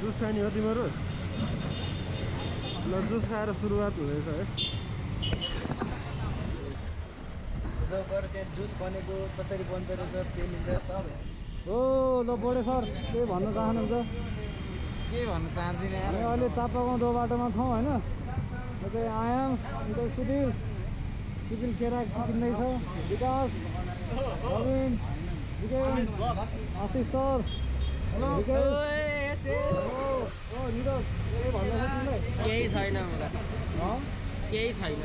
Juice खाने हो तिमीहरू ल जुस खाएर सुरुवात हुँदैछ है जुस बनेको कसरी बन्छ रहेछ के लिन्छ सब हो ल बडे सर के भन्न चाहनुहुन्छ के भन्नु चाहदिनँ हामी अहिले चापागाउँ दो बाटोमा छौँ होइन चाहिँ आयाम अन्त सुकिल केरा किन्दैछ विकास रविन आशिष सर केही छैन केही छैन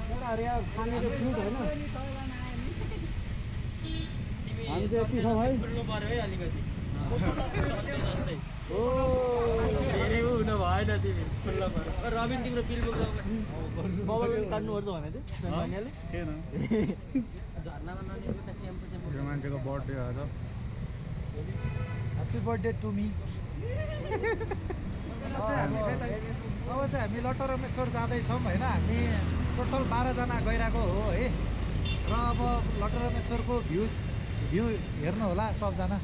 केटाहरू यहाँ खानेको फ्रुट होइन हामी चाहिँ यति छौँ है अलिकति ओ धेरै हुन भएन तिमी खुल्ला पऱ्यो रबिन तिम्रो बिल बुक बबल काट्नुपर्छ भने थिएन झर्नामा नलिएको त टेम्पो यो मान्छेको बर्थडे आज ह्याप्पी बर्थडे टु मी अब चाहिँ हामी लटरमेश्वर जाँदैछौँ होइन हामी टोटल 12जना गइरहेको हो है र अब लटरमेश्वरको भ्यू हेर्नु होला सबजना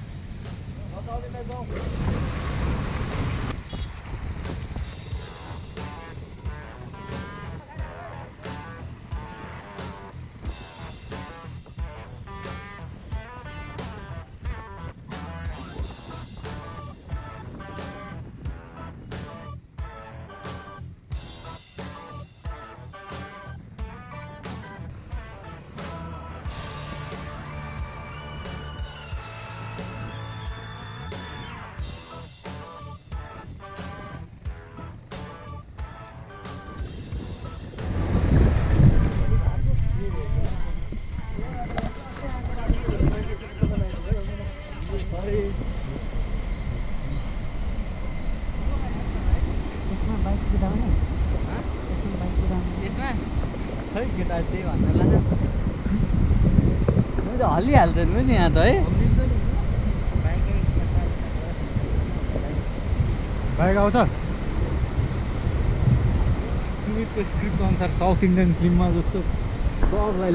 यसमा खै केटा त्यही भन्नुला म त हल्लिहाल्छ नि यहाँ त है बाइक आउँछ सुमितको स्क्रिप्ट अनुसार साउथ इन्डियन फिल्ममा जस्तो सबलाई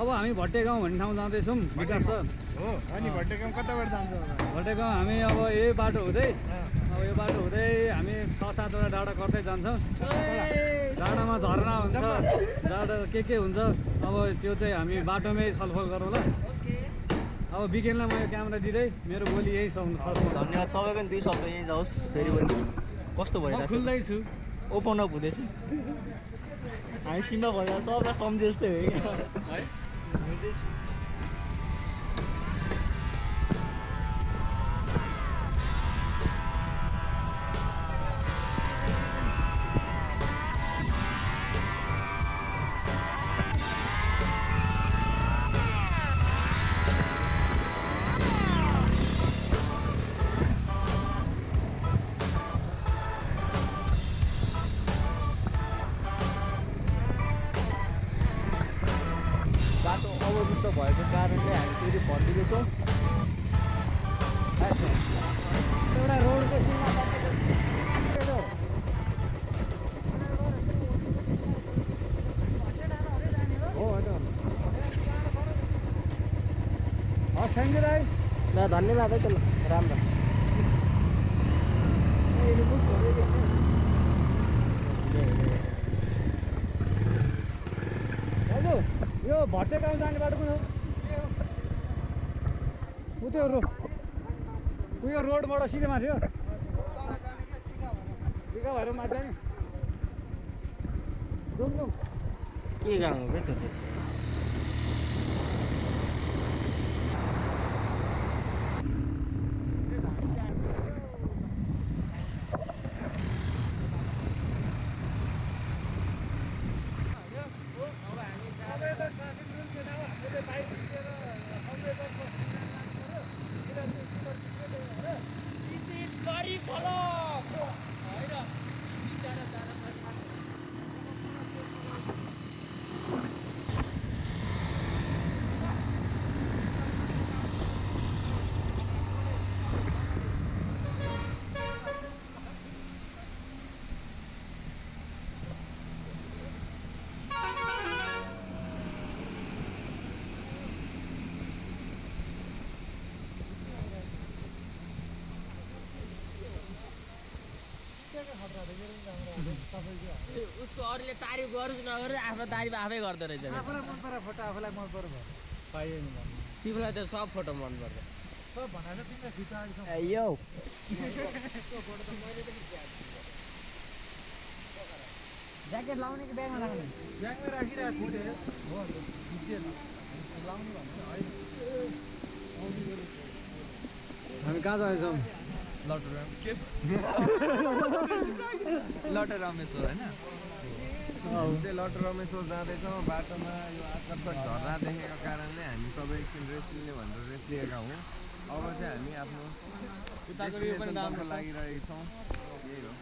अब हामी भट्टेगाउँ भन्ने ठाउँ जाँदैछौँ विकास सर हो अनि भट्टेगाउँ कताबाट जान्छ भट्टेगाउँ हामी अब यही बाटो हुँदै हामी 6-7 वटा डाँडा गर्दै जान्छौँ डाँडामा झरना हुन्छ डाँडा के हुन्छ अब त्यो चाहिँ हामी बाटोमै छलफल गरौँ ल अब बिकेनलाई म यो क्यामेरा दिँदै मेरो बोली यही छ धन्यवाद तपाईँको 2 शब्द यहीँ जाओस् फेरि पनि कस्तो भइरहेको खुल्दैछु ओपन अप हुँदैछु हामी सीमा भएर सबलाई सम्झे जस्तै हो क्या बाटो अवरुद्ध भएको कारणले हामी फेरि भनिदिँदैछौँ एउटा रोडको सीमा हो हस् थ्याङ्क यू दाइ ल धन्यवाद है त ल राम्रो दाजु यो भट्टेगाउँ जाने बाटो कुन हो त्यो उयो रोडबाट सिधै माथि हो बिगा भएर माथि जाने जाउँ जाउँ के गाउँ हो क्या त्यो उसको अरूले तारिफ गरोस् नगरोस् आफ्नो तारिफ आफै गर्दो रहेछ आफूलाई मन पऱ्यो फोटो आफूलाई मन पऱ्यो भयो पाइएन भन्नु तिमीलाई त सब फोटो मनपर्छ सब भनेर तिमीलाई खिचाएको छ यो ज्याकेट लाउने कि ब्यागमा राख्ने ब्यागमै राखिरहेको थिएँ हो खिचेन लाउने भन्नु होइन हामी कहाँ जाँदैछौँ लटर रामेश्वर होइन चाहिँ लटर रामेश्वर जाँदैछौँ बाटोमा यो आकर्षक झरना देखेको कारणले हामी सबै एकछिन रेस्ट लिने भनेर रेस्ट लिएका हौँ अब चाहिँ हामी आफ्नो डेस्टिनेसनतर्फ लागिरहेका छौँ यही हो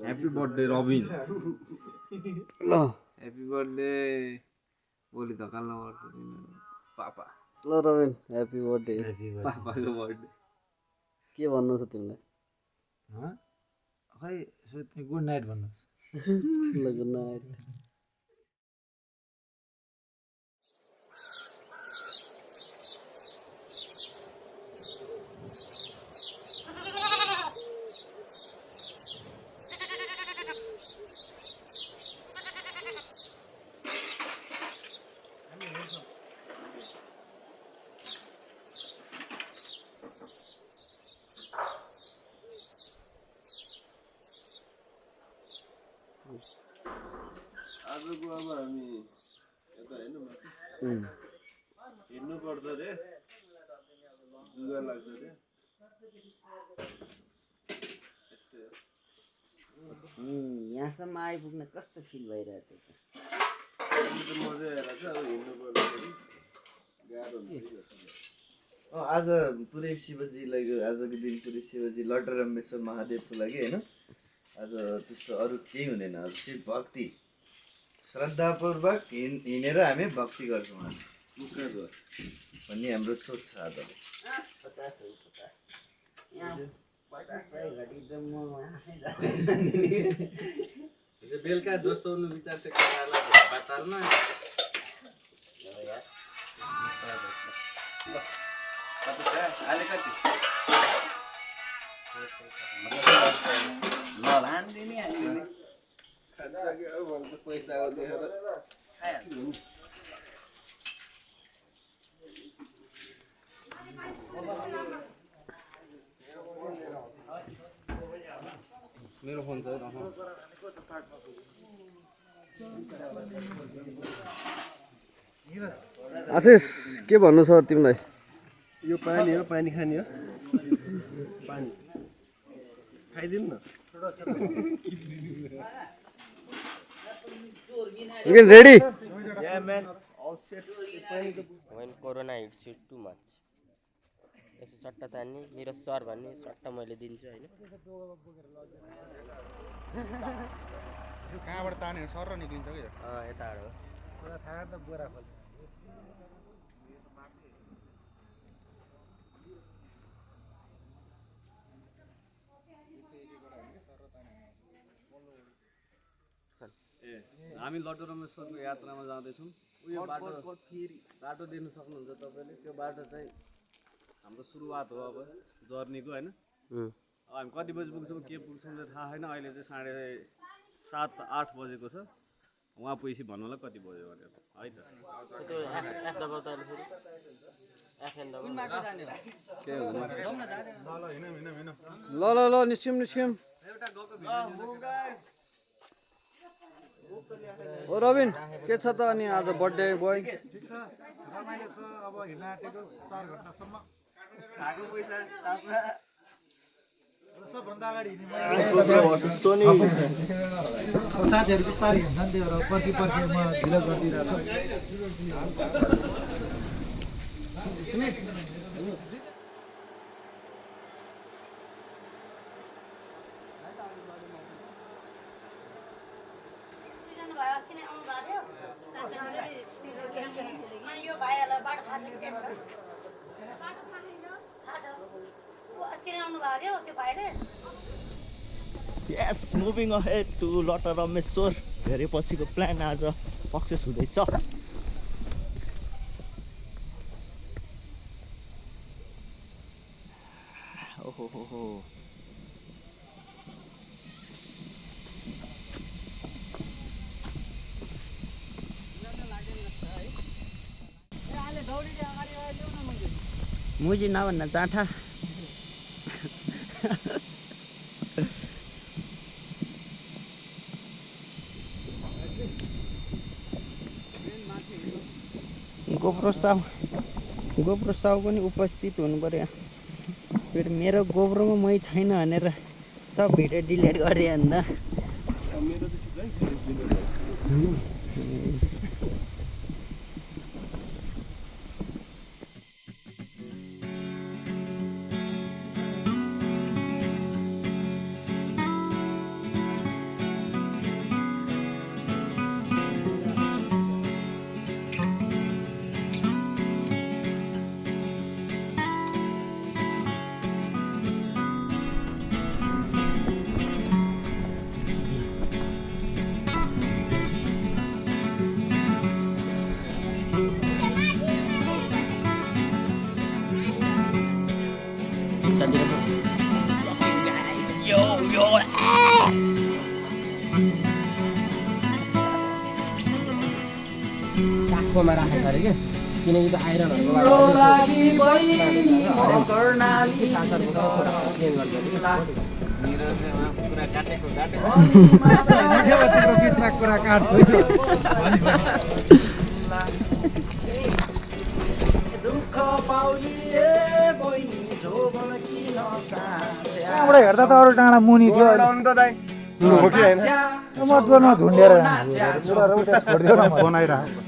ह्याप्पी बर्थडे रबिन ल ह्याप्पी बर्थडे भोलि त काल्न बर्थडे पापा ल रबिन ह्याप्पी बर्थडे पापाको बर्थडे के भन्नु छ तिमीलाई खै सोध्ने गुड नाइट भन्नुहोस् ल गुड नाइट आजको अब हामी यता हेर्नु माथि हिँड्नुपर्छ रे जुगा लाग्छ रे यहाँसम्म आइपुग्न कस्तो फिल भइरहेछ त मजा आइरहेछ अब हिँड्नु पर्दाखेरि गाह्रो हुन्छ आज पुरै शिवजीलाई आजको दिन पुरै शिवजी लटर रामेश्वर महादेवको लागि होइन आज त्यस्तो अरू केही हुँदैन आज शिव भक्ति श्रद्धापूर्वक हिँडेर हामी भक्ति गर्छौँ भन्ने हाम्रो सोच छ आज बेलुका जोसाउनु विचार थियो पातालमा अहिले कति ल लान्दिने हामीले खान्छ कि अब भन्छ पैसा देखेर खाइहाल्छ मेरो फोन चाहिँ आशिष के भन्नु छ तिमीलाई? यो पानी हो, पानी खाने हो, पानी खाइदिनु न। Ready? Yeah man, all set. When corona hits you too much. यसो सट्टा तान्ने मेरो सर भन्ने सट्टा मैले दिन्छु होइन कहाँबाट तानेर सर निक्लिन्छ कि यताबाट हो हामी लड्डु रमेश्वरको यात्रामा जाँदैछौँ। उयो बाटो देख्न सक्नुहुन्छ तपाईँले। त्यो बाटो चाहिँ हाम्रो सुरुवात हो अब जर्नीको होइन। हामी कति बजी पुग्छौँ के पुग्छौँ चाहिँ थाहा छैन। अहिले चाहिँ 7:30-8 बजेको छ। उहाँ पुगेपछि भन्नु होला कति बज्यो भनेर है त। त्यो एफ दबाउ त फेरि एफएन दबाउ के हुँदैन। ल ल ल निस्क्यौँ निस्क्यौँ। ओ रबिन के छ त अनि आज बर्थडे बोय? ठिक छ रमाइलो छ। अब हिँड्न आँटेको 4 घन्टासम्म खाएको पैसा ताप्ला सबभन्दा अगाडि हिँड्ने साथीहरू बिस्तारै हिँड्छन् त्यो भएर पर्खी म ढिलो गरिदिइरहेको छु। Yes, moving ahead to Lata Rameswar. धेरै पछिको प्लान आज सक्सेस हुँदैछ। ओहो मुजी नभन्दा जाँठा। गोप्रो साउ पनि उपस्थित हुनु पर्यो। फेरि मेरो गोप्रोमा मै छैन भनेर सब भिडियो डिलिट गरिदियो अन्त। काखमा राखेको अरे क्या किनकि त आइरनहरूको कुरा काटेको कुरा काट्छु। त्यहाँबाट हेर्दा त अरू डाँडा मुनि थियो। मटमा झुन्डेर छोडिदियो न फोन आइरहेको।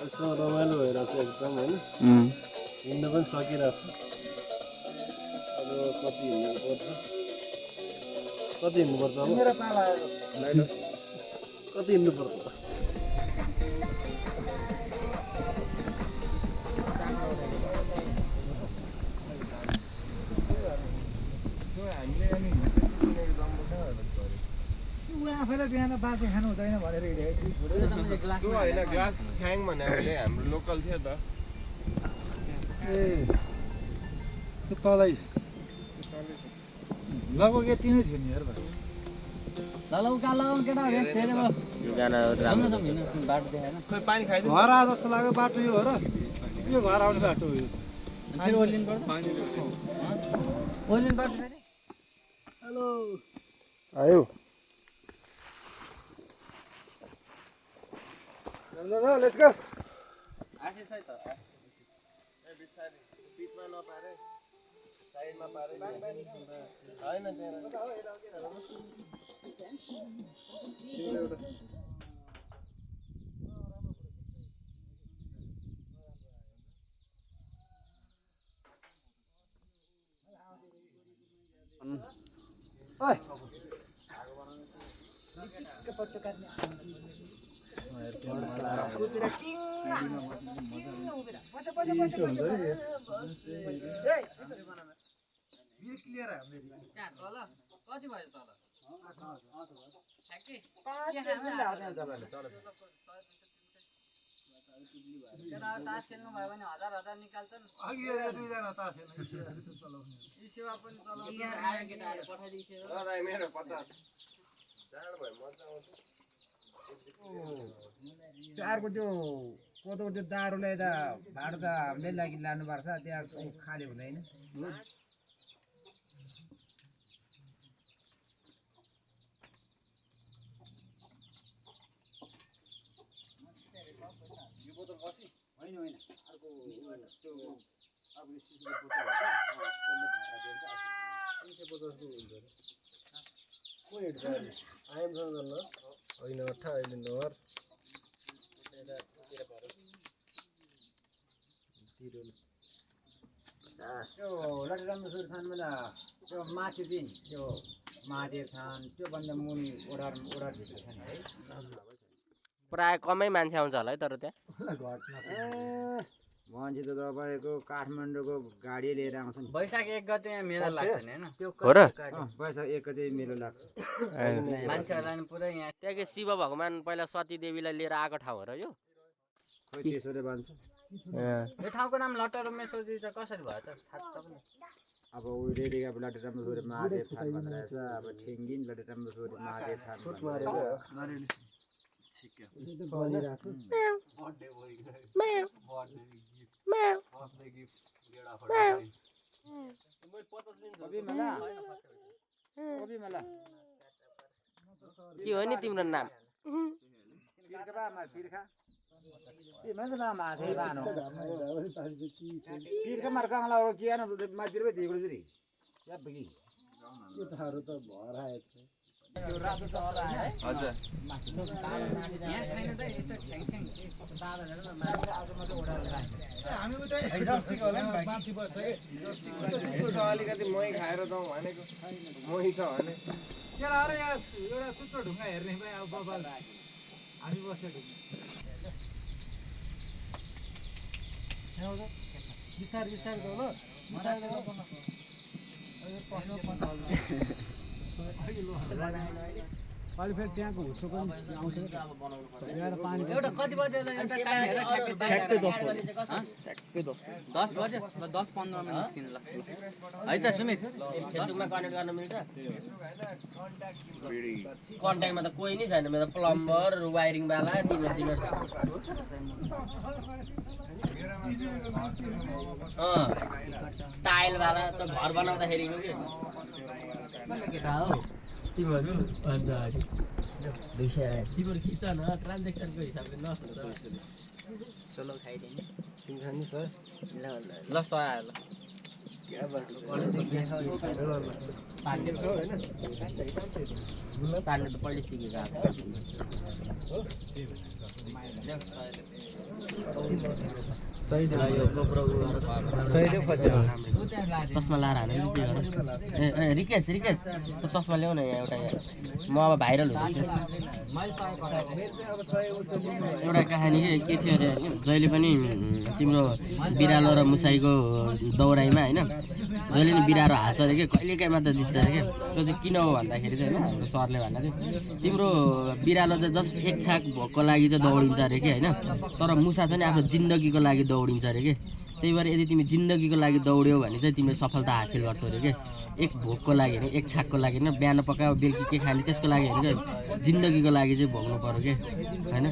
यसो रमाइलो भइरहेको छ एकदम होइन हिँड्न पनि सकिरहेको छु अब कति हिँड्नुपर्छ अब कति हिँड्नुपर्छ आफैलाई बिहान बाँचे खानु हुँदैन भनेर त्यो होइन ग्लास ख्याङ भने हामीले हाम्रो लोकल थियो त ए त्यो तलै लगभग यति नै थियो नि हेर भाइ खोइ पानी खाइदिनु घर आ जस्तो लाग्यो बाटो यो हो र यो घर आउने बाटो हो यो हेलो आयो लेट्स गो आशिष भाइ त बिचमा नपारे साइडमा पारे होइन तास खेल्नु भयो भने 1000 निकाल्छन् अघि दुईजना तास खेल्नु यी सेवा पनि चलाउँछ मेरो 50 जाड भयो मजा आउँछ अर्को त्यो कोदोको त्यो दारू ल्याएर भाडो त हामीले लागि लानुपर्छ त्यहाँ खाली हुँदैन होइन 28 नम्बर त्यो लटरामेश्वर थानमा त त्यो माथि चाहिँ त्यो महादेव थान त्योभन्दा मुनि ओडारभित्र छ नि है प्राय कमै मान्छे आउँछ होला है तर त्यहाँ मान्छे त तपाईँको काठमाडौँको गाडी लिएर आउँछन् वैशाख 1 गते यहाँ मेला लाग्छ नि हैन हो र वैशाख 1 गते मेलो लाग्छ मान्छेहरुलाई पुरै यहाँ त्यहाँको शिव भगवान पहिला सती देवीलाई लिएर आएको ठाउँ हो र यो खोइ त्यसोले भन्छ यो ठाउँको नाम लटरमेश्वरजी चाहिँ कसरी भयो त थाहा छ पनि अब उहिलेदेखि अब लटरामेश्वर महादेव थान भनेर छ अब ठेङ्गिन लटरामेश्वर महादेव थान के हो नि तिम्रो नाम अलिकति मही खाएर जाउँ भनेको मही छ भने केटाहरू यहाँ एउटा सुत्रो ढुङ्गा हेर्ने पनि अब बबाल हामी बसेको बिस्तारै बिस्तारै जाऊ ल अहिले फेरि त्यहाँको हुस्सो पनि आउँछ पानी एउटा कति बजे एउटा टाइम हेरेर ठ्याक्कै 10 बजे ठ्याक्कै 10 बजे ल 10-15 मिनेट निस्किनु ल है त सुमित फेसबुकमा कनेक्ट गर्न मिल्छ कन्ट्याक्टमा त कोही नै छैन मेरो प्लम्बर वायरिङ वाला तिम्रो टाइल वाला त घर बनाउँदाखेरि के केटा हो तिमीहरू अन्त तिमीहरू खिच्छ न ट्रान्जेक्सनको हिसाबले नसुन्छ सोलो खाइदिने तिमी खानु सर ल सय आयो ल पार्ने त पहिले सिकेको चस्मा लाएर हाल्नु रिकेश त्यो चस्मा ल्याउ न यहाँ एउटा म अब भाइरल हुँदैछु एउटा कहानी के थियो अरे जहिले पनि तिम्रो बिरालो र मुसाईको दौडाइमा होइन जहिले नि बिरालो हाल्छ अरे कि कहिलेकाहीँ मात्र जित्छ अरे क्या त्यो चाहिँ किन हो भन्दाखेरि चाहिँ होइन हाम्रो सरले भन्दा थियो तिम्रो बिरालो चाहिँ जस्ट एक छाक भोकको लागि चाहिँ दौडिन्छ अरे कि होइन तर मुसा चाहिँ आफ्नो जिन्दगीको लागि दौडिन्छ अरे कि त्यही भएर यदि तिमी जिन्दगीको लागि दौड्यौ भने चाहिँ तिमीले सफलता हासिल गर्छौ अरे कि एक भोकको लागि होइन एक छाकको लागि होइन बिहान पकायो बेलुकी के खाने त्यसको लागि होइन क्या जिन्दगीको लागि चाहिँ भोग्नु पऱ्यो कि होइन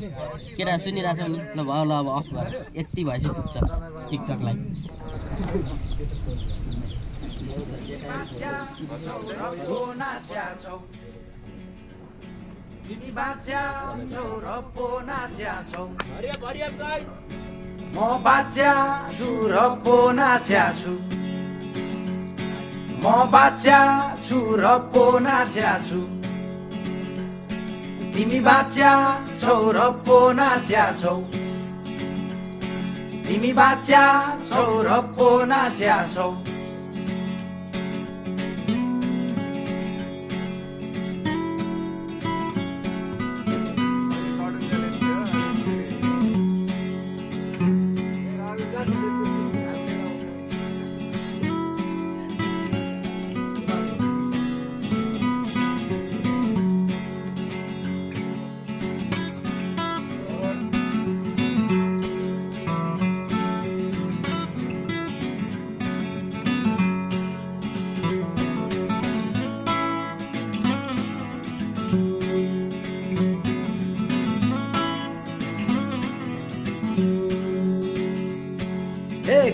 केटा सुनिरहेको छ नि ल अब अफ गर यति भएपछि पुग्छ टिकटकलाई म बाच्या छु र पो नाच्या छु म बाच्या छु र पो नाच्या छु तिमी बाच्या छौ र पो नाच्या छौ तिमी बाच्या छौ र पो नाच्या छौ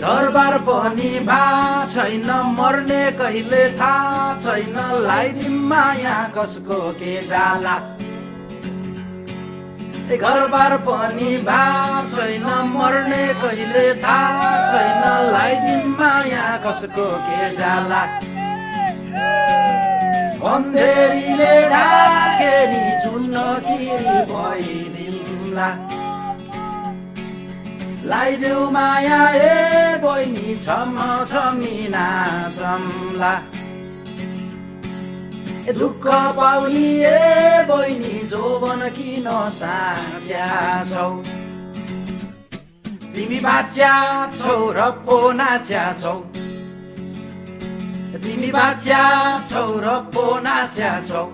घरबार पनि भा छैन मर्ने कहिले थाहा छैन लाइदिम माया कसको के जाला घरबार पनि भा छैन मर्ने कहिले थाहा छैन लाइदिम माया कसको के जाला अन्धेरीले ढाके नि चुनगिरी भइदिउँला लाइदेऊ माया ए बहिनी छम छमी नाचम्ला दुःख पाउनी ए बहिनी जोबन किन साच्या छौ तिमी बाच्या छौ र पो नाच्या छौ तिमी बाच्या छौ र पो नाच्या छौ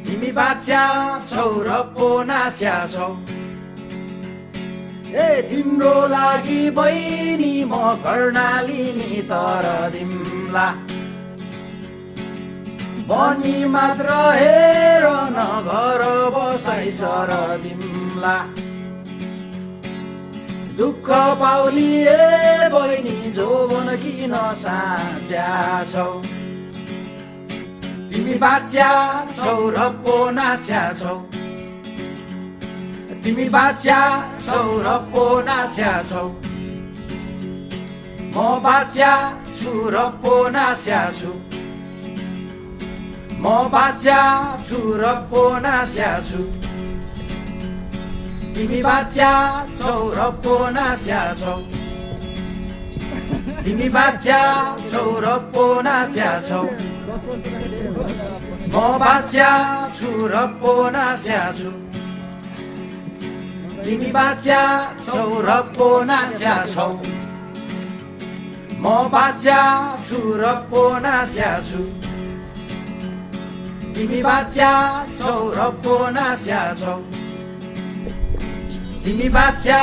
तिमी बाच्या छौ र पो नाच्या छौ ए तिम्रो लागि बहिनी म कर्णाली नि तर दिम्ला बनी मात्र हेर न घर बसाइ सर दिम्ला दुःख पाउली ए बहिनी जोबन किन साच्या छौ तिमी बाच्या छौ र पो नाच्या छौ तिमी बाच्या छौ र पो नाच्या छौ म बाच्या छु र पो नाच्या छु म बाच्या छु र पो नाच्या छु तिमी बाच्या छौ र पो नाच्या छौ तिमी बाच्या छौ र पो नाच्या छौ म बाच्या छु र पो नाच्या छु तिमी बाच्या छौ र पो नाच्या छौ म बाच्या छु र पो नाच्या छु तिमी बाच्या छौ र पो नाच्या छौ तिमी बाच्या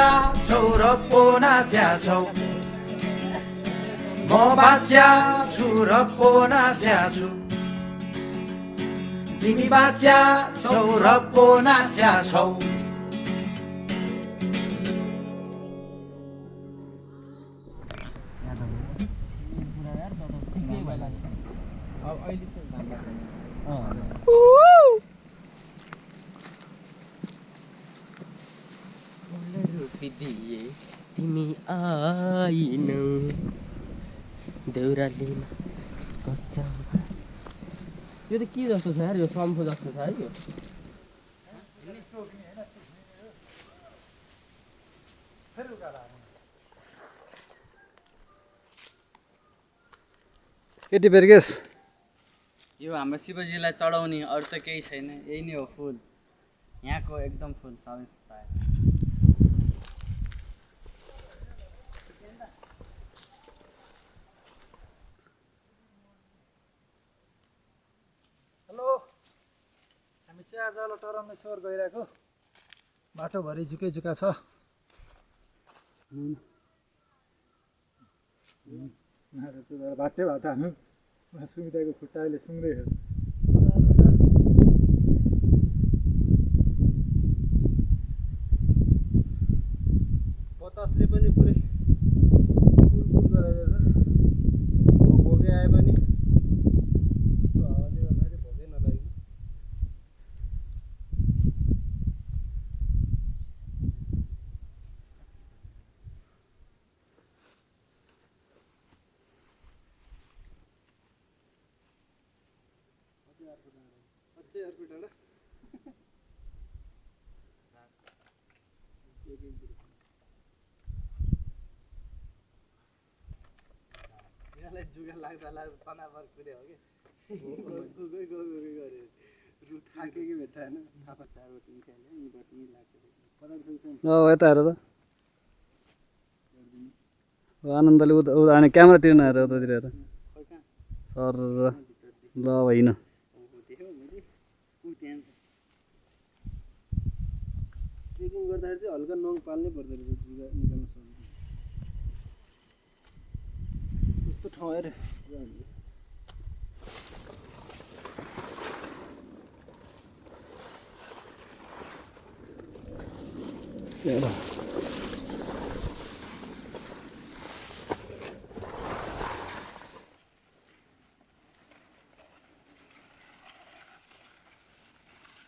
छौ र पो नाच्या छौ म बाच्या छु र पो नाच्या छु तिमी बाच्या छौ र पो नाच्या छौ तिमी आइनौ देउराली यो त के जस्तो छ यार यो सम्फो जस्तो छ है यो केटी बेर्गेस यो हाम्रो शिवजीलाई चढाउने अरू त केही छैन यही नै हो फुल यहाँको एकदम फुल सबै प्रायः हेलो हामी चाहिँ आज लटरम्मेश्वर गइरहेको बाटोभरि झुकै झुका छ बाटै बाटो हामी सुमिताको खुट्टा अहिले सुँग्दैछ बतासले पनि पुरै कुल गराइरहेछ भोगे आए पनि यस्तो हावाले गर्दाखेरि भोगै नलाग्ने जुगा लाग्दा तनावर कुरे हो कि रु थाके कि भेट्टा होइन थापा चारवटा निकाल्यो यहीँबाट नि लाग्छ यता हेर त आनन्दले अनि क्यामेरातिर नहेर उतातिर हेर सर ल होइन ट्रेकिङ गर्दाखेरि चाहिँ हल्का नङ पाल्नै पर्दो रहेछ जुगा निकाल्न सक्छ यस्तो ठाउँ हेर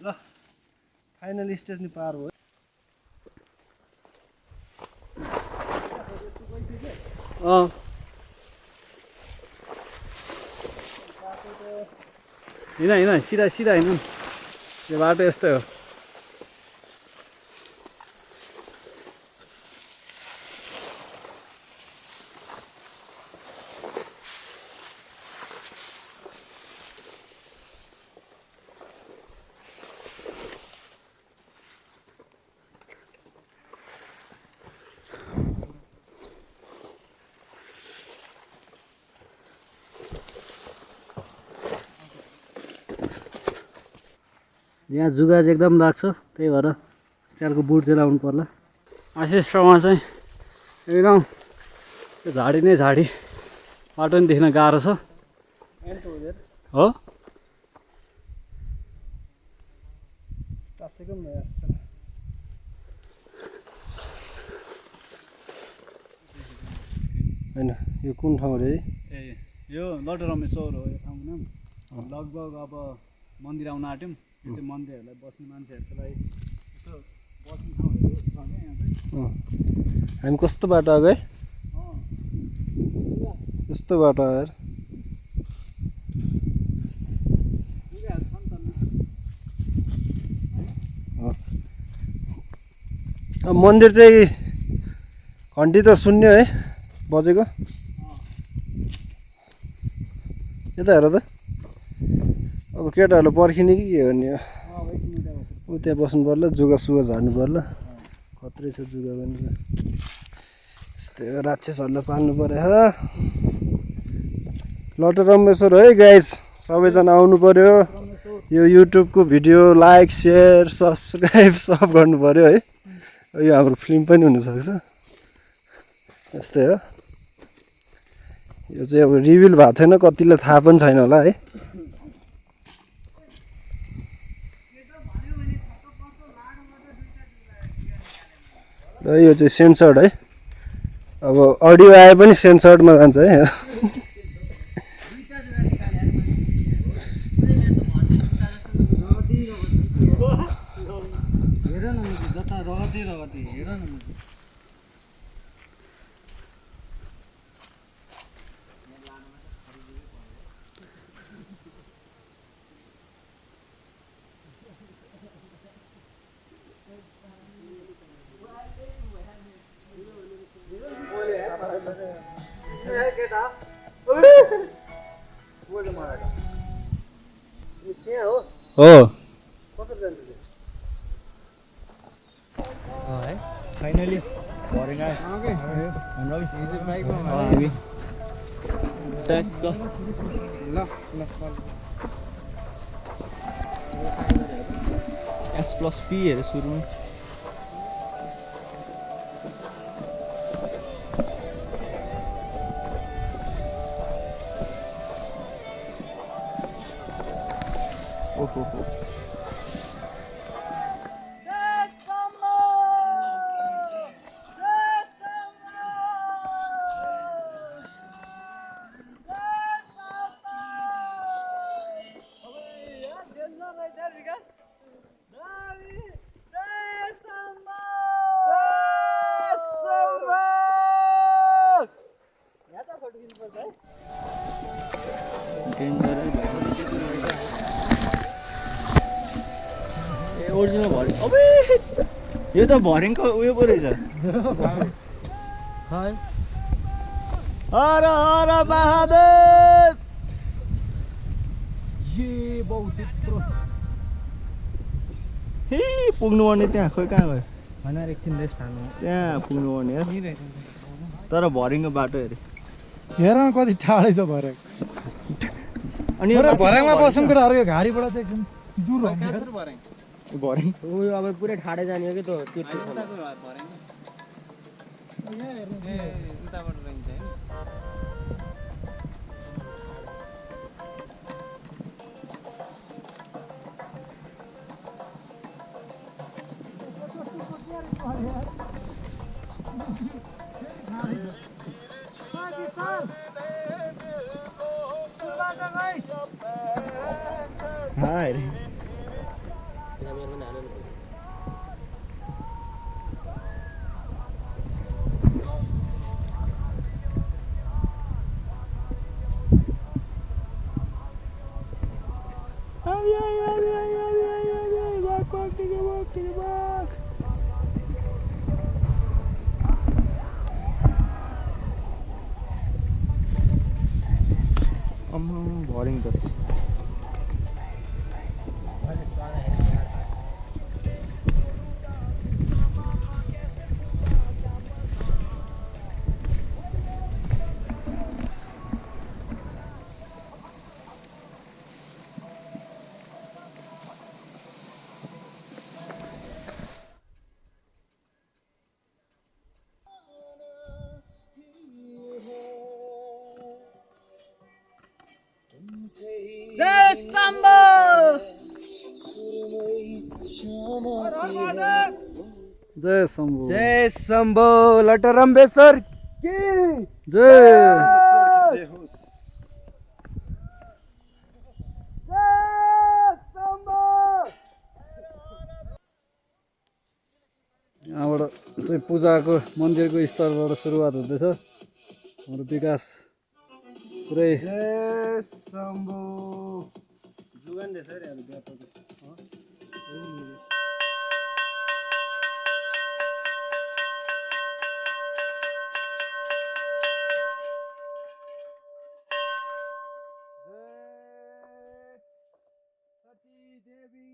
ल फाइनल स्टेज नि पार भयो हिँड सिधा सिधा हिँड्नु यो बाटो यस्तै हो यहाँ जुगा चाहिँ एकदम लाग्छ त्यही भएर स्टाइलको बुट चाहिँ लाउनु पर्ला आशिष ठाउँमा चाहिँ एकदम त्यो झाडी नै झाडी बाटो नि देख्न गाह्रो छ हो होइन यो कुन ठाउँ रे ए यो लटरम्मेश्वर हो यो ठाउँको नाम लगभग अब मन्दिर आउन आँट्यौँ यो चाहिँ मन्दिरहरूलाई बस्ने मान्छेहरूको लागि यसो बस्ने ठाउँहरू छ क्या यहाँ चाहिँ हामी कस्तो बाटो आएको है यस्तो बाटो आयो अब मन्दिर चाहिँ घन्टी त सुन्यो है बजेको यता हेर त अब केटाहरूलाई पर्खिने कि के गर्ने हो ऊ त्यहाँ बस्नु पर्ला जुगा सुगा झार्नु पर्ला खत्रै छ जुगा पनि यस्तै राक्षसहरूलाई पाल्नु पर्यो लटरम्मेश्वर है गाइस सबैजना आउनु पर्यो यो युट्युबको भिडियो लाइक सेयर सब्सक्राइब सब गर्नु पर्यो है यो हाम्रो फिल्म पनि हुनसक्छ यस्तै हो यो चाहिँ अब रिभिल भएको थिएन कतिलाई थाहा पनि छैन होला है र यो चाहिँ सेन्सर्ड है अब अडियो आए पनि सेन्सर्डमा जान्छ है हो फाइनली भरेङ आयो हामी ट्याक्क S+P हेरे सुरुमा ओहो ओरिजिनल भरे अबे यो त भरेङको उयो पो रहेछ हर हर महादेव हे पुग्नुपर्ने त्यहाँ खोइ कहाँ गयो एकछिन रेस्ट हाल्नु त्यहाँ पुग्नुपर्ने यार तर भरेङको बाटो हेरे हेर कति टाढै छ भरेङ अनि भरेङमा बसौँ केटाहरू यो घारीबाट चाहिँ एकदम दूर हो भरेङ उयो अब पुरै ठाडै जाने हो कि त्यो हाय भरेङ त जय शम्भु जय शम्भो लटरम्बेश्वर की जय यहाँबाट चाहिँ पूजाको मन्दिरको स्थलबाट सुरुवात हुँदैछ हाम्रो विकास पुरै जय शम्भो देवी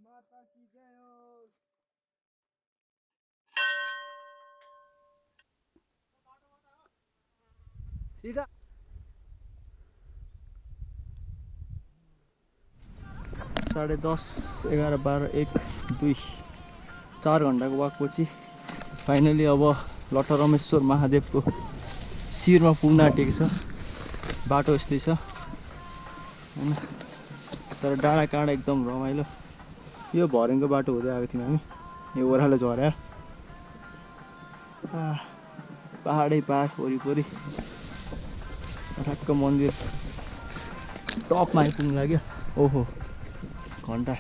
माता की जय हो। सीधा 10:30, 11, 12, 1, 2, 4 घन्टाको वाकपछि फाइनली अब लटरम्बेश्वर महादेवको शिरमा पुग्न आँटेको छ। बाटो यस्तै छ हैन, तर डाँडा काँडा एकदम रमाइलो। यो भरेङको बाटो हुँदै आएको थियौँ हामी, यो ओह्रालो झर्या पहाडै पहाड वरिपरि ठ्याक्क मन्दिर टपमा आइपुग्नु लाग्यो। ओहो घन्टा,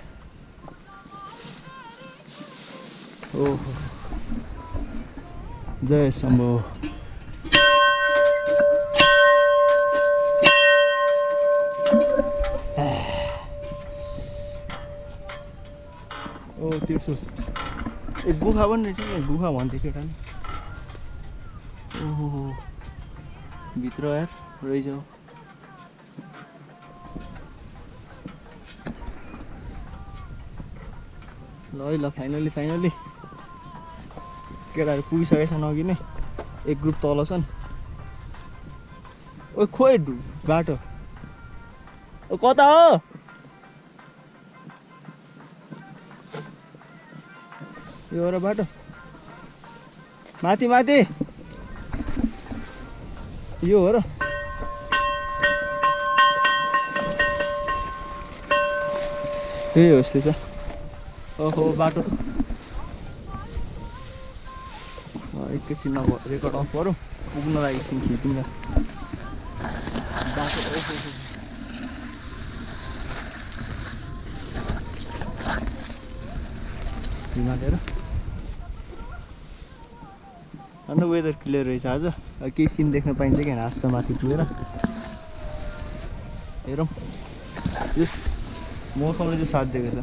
ओहो जय शम्भो। ओ त्रिशुल, ए गुफा पनि रहेछ नि, गुफा भन्थ्यो केटाले। ओहो भित्र यार रहेछ। ल है ल फाइनली केटाहरू पुगिसकेको छन् अघि नै एक ग्रुप तल छन् ओ खोइ बाटो ओ कता हो यो हो र बाटो माथि यो हो र त्यही हो जस्तै छ ओहो बाटो एकैछिन अब रेकर्ड अफ गरौँ पुग्नलाई एकछिन खिच्यौँ न बाटो हिमालेर अन्त वेदर क्लियर रहेछ आज केही सिन देख्न पाइन्छ कि हाँस्छ माथि पुगेर हेरौँ यस मौसमले चाहिँ साथ दिएको छ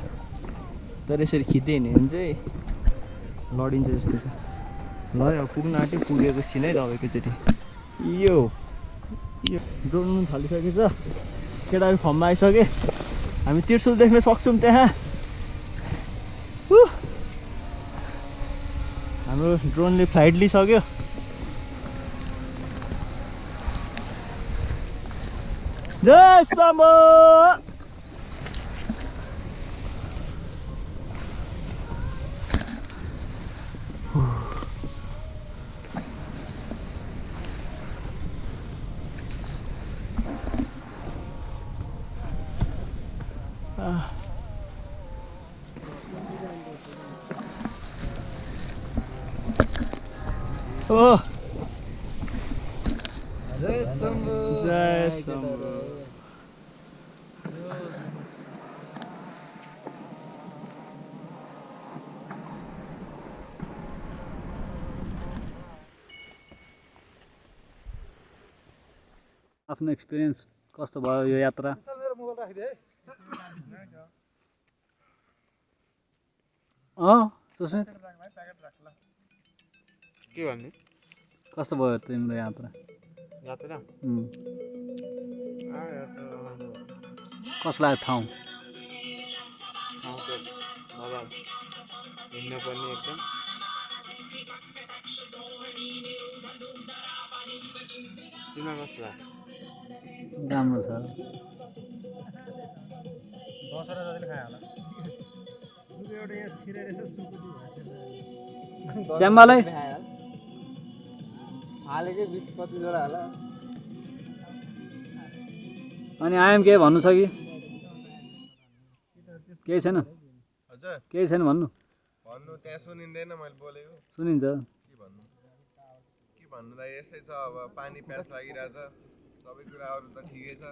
तर यसरी खिच्दै हिँड्यो भने चाहिँ लडिन्छ जस्तो छ ल अब पुग्न आँट्यो पुगेको सिनै त अब एकैचोटि यो ड्रोन थालिसकेको छ केटाहरू फर्ममा आइसके हामी त्रिशुल देख्न सक्छौँ त्यहाँ हाम्रो ड्रोनले फ्लाइट लिइसक्यो जय शम्भो ओ जय शम्भो आफ्नो एक्सपिरियन्स कस्तो भयो यो यात्रा सुस्मित के भन्ने कस्तो भयो तिम्रो यात्रा कस्तो लाग्यो ठाउँ हिँड्न पर्ने एकदम राम्रो छ च्याम्बालाई हालेकै 20-25 जोडा होला अनि आएम केही भन्नु छ कि केही छैन हजुर केही छैन भन्नु त्यहाँ सुनिँदैन मैले बोलेको सुनिन्छ के भन्नुलाई यस्तै छ अब पानी प्यास लागिरहेछ सबै कुराहरू त ठिकै छ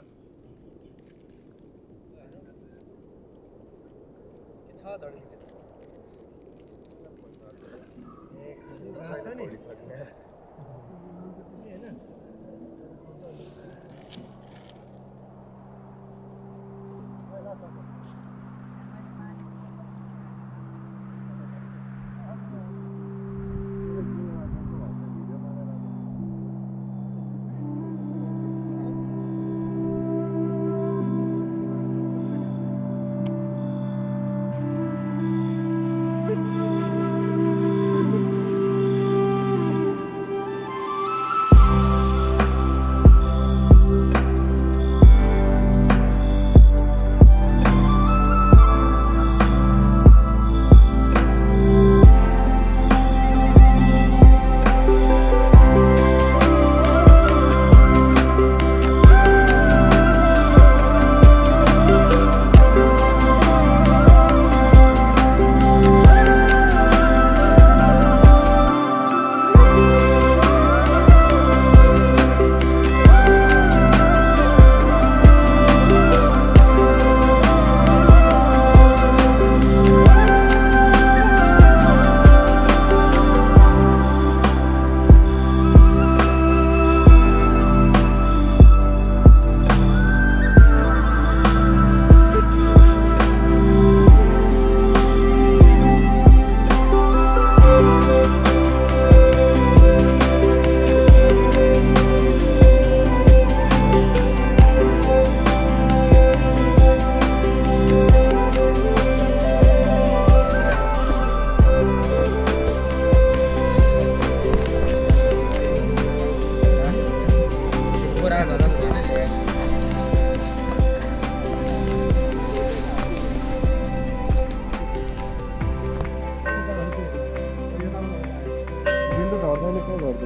जाने कहाँ गर्छ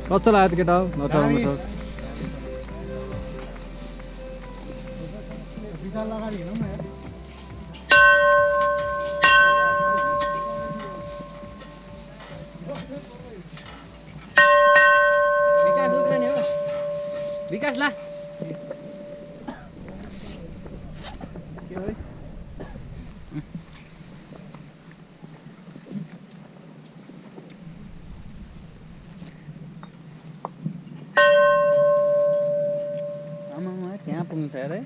कस्तो लाग्यो त केटा हो नचलाउनु त विशाल अगाडि हिँडौँ न यार विकास ला के हो आमामा त्यहाँ पुग्छ अरे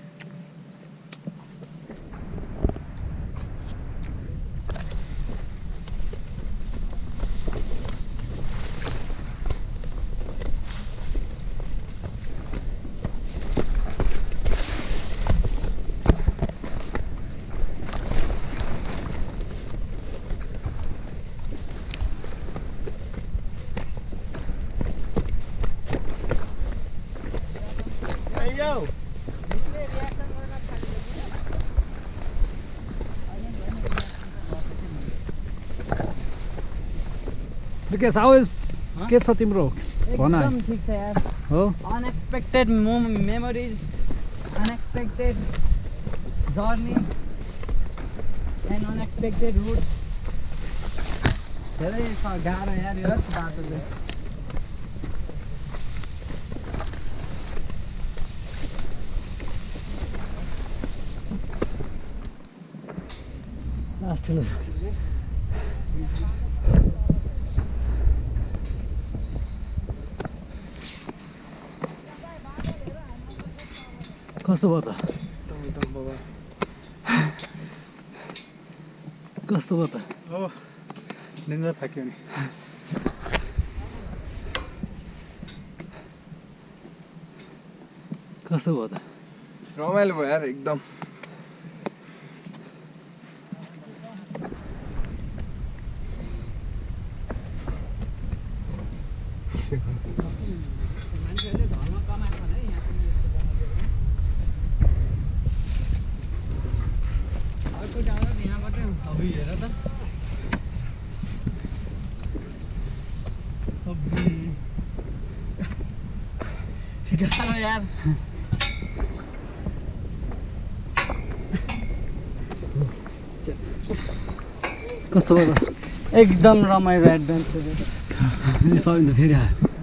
विकास आवेज के छ तिम्रो भन एकदम ठिक छ यार हो unexpected memories unexpected journey and unexpected route धेरै गाह्रो यार यो बाटो चाहिँ ठुलो कस्तो भयो त कस्तो भयो त हो निन्द्रा थाक्यो नि कस्तो भयो त रमाइलो भयो यार एकदम गाह्रो यार कस्तो भयो त एकदम रमाइलो एडभेन्चर सबै त फेरि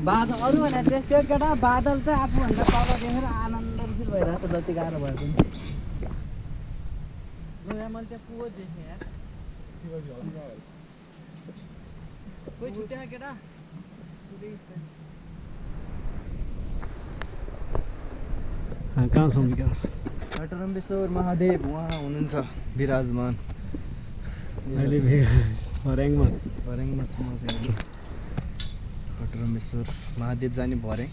बादल अरू भने त्यो केटा बादल चाहिँ आफूभन्दा तल देखेर आनन्द फिल भइरहेको छ जति गाह्रो भए पनि मैले त्यहाँ पुगो देखेँ यार कोही छुट्या केटा कहाँ छौँ विकास लटरम्बेश्वर महादेव उहाँ हुनुहुन्छ विराजमान अहिले भर्याङमा भर्याङमा छु म चाहिँ लटरम्बेश्वर महादेव जाने भर्याङ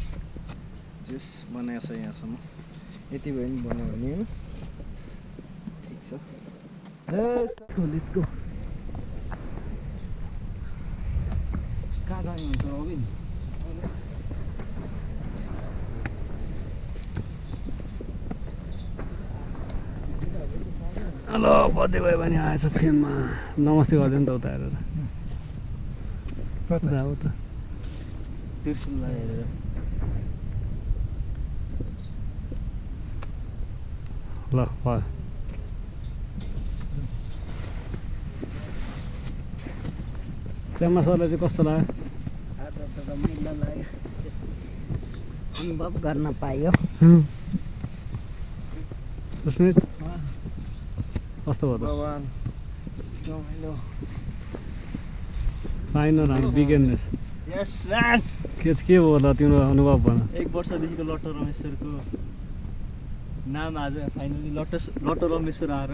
जस बनाएको छ यहाँसम्म यति भयो नि बनायो भने हो ठिक छ लेट्स गो कहाँ जाने हुन्छ अबिन हेलो बर्थडे भयो भने आएछ फ्रेममा नमस्ते गरिदियो नि त उता हेरेर जाऊ त त्रिशुललाई हेरेर ल भयो श्यामा सरलाई चाहिँ कस्तो लाग्यो आज त रमाइलो लाग्यो अनुभव गर्न पाइयो सुस्मित कस्तो भयो त रमाइलो फाइन हामी बिगेनर्स यस म्यान के भयो होला तिम्रो अनुभव भन 1 वर्षदेखिको लटर रमेश्वरको नाम आज फाइनली लटर रमेश्वर आएर